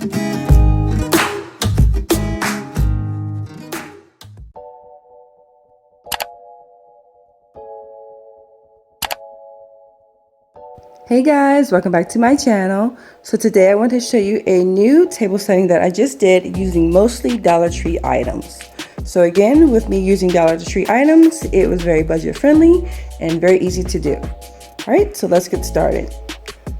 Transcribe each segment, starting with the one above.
Hey guys, welcome back to my channel. So today I want to show you a new table setting that I just did using mostly Dollar Tree items. So again, with me using Dollar Tree items, it was very budget friendly and very easy to do. All right, so let's get started.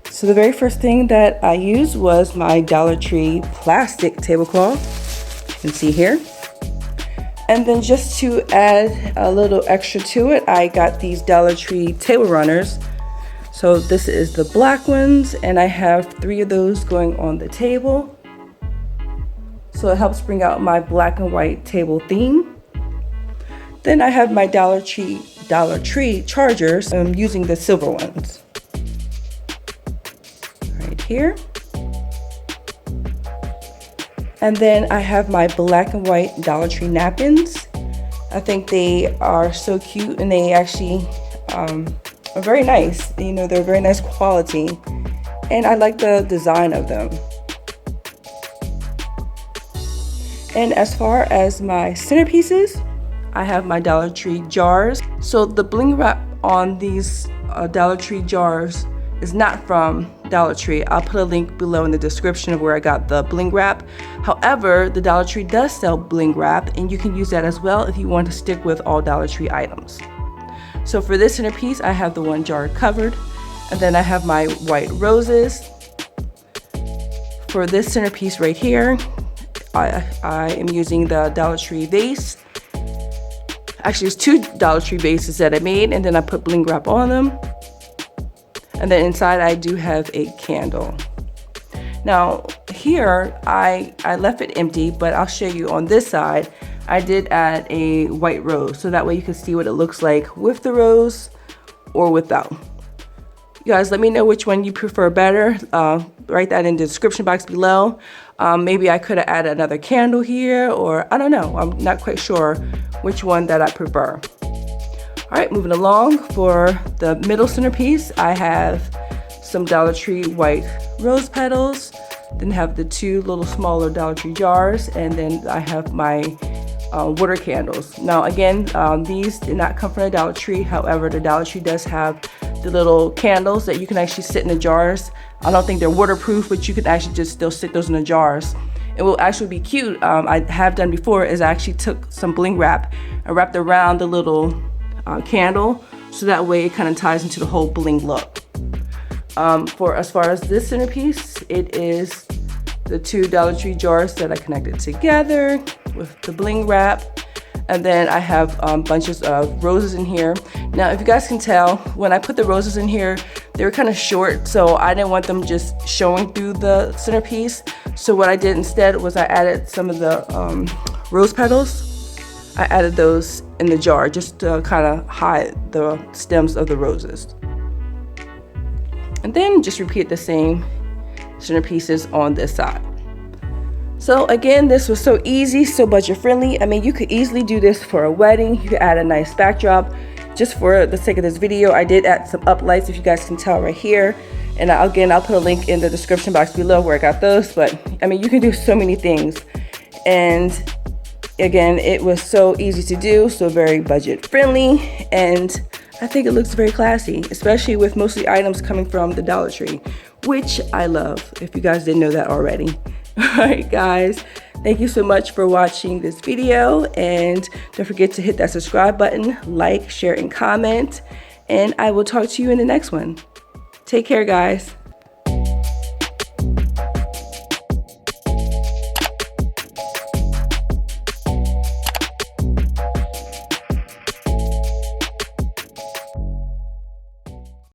So the very first thing that I used was my Dollar Tree plastic tablecloth. You can see here. And then just to add a little extra to it, I got these Dollar Tree table runners. So this is the black ones, and I have 3 of those going on the table. So it helps bring out my black and white table theme. Then I have my Dollar Tree chargers. I'm using the silver ones. Right here. And then I have my black and white Dollar Tree napkins. I think they are so cute, and they actually are very nice. You know, they're very nice quality, and I like the design of them. And as far as my centerpieces, I have my Dollar Tree jars. So the bling wrap on these Dollar Tree jars is not from Dollar Tree. I'll put a link below in the description of where I got the bling wrap. However, the Dollar Tree does sell bling wrap, and you can use that as well if you want to stick with all Dollar Tree items. So for this centerpiece, I have the one jar covered, and then I have my white roses. For this centerpiece right here, I am using the Dollar Tree vase. Actually, it's 2 Dollar Tree vases that I made, and then I put bling wrap on them. And then inside I do have a candle. Now here, I left it empty, but I'll show you on this side. I did add a white rose, so that way you can see what it looks like with the rose or without. You guys, let me know which one you prefer better. Write that in the description box below. Maybe I could have added another candle here, or I don't know. I'm not quite sure which one that I prefer. All right, moving along. For the middle centerpiece, I have some Dollar Tree white rose petals. Then have the 2 little smaller Dollar Tree jars, and then I have my water candles. Now again, these did not come from the Dollar Tree. However, the Dollar Tree does have the little candles that you can actually sit in the jars. I don't think they're waterproof, but you can actually just still stick those in the jars. It will actually be cute. I have done before is I actually took some bling wrap and wrapped around the little candle, so that way it kind of ties into the whole bling look. For as far as this centerpiece, it is the 2 Dollar Tree jars that I connected together with the bling wrap, and then I have bunches of roses in here. Now if you guys can tell, when I put the roses in here, they were kind of short, so I didn't want them just showing through the centerpiece. So what I did instead was I added some of the rose petals. I added those in the jar just to kind of hide the stems of the roses. And then just repeat the same centerpieces on this side. So again, this was so easy, so budget friendly. I mean, you could easily do this for a wedding. You could add a nice backdrop. Just for the sake of this video, I did add some uplights, if you guys can tell right here. And again, I'll put a link in the description box below where I got those. But I mean, you can do so many things. And again, it was so easy to do, so very budget friendly. And I think it looks very classy, especially with mostly items coming from the Dollar Tree, which I love, if you guys didn't know that already. All right, guys, thank you so much for watching this video, and don't forget to hit that subscribe button, like, share, and comment, and I will talk to you in the next one. Take care, guys.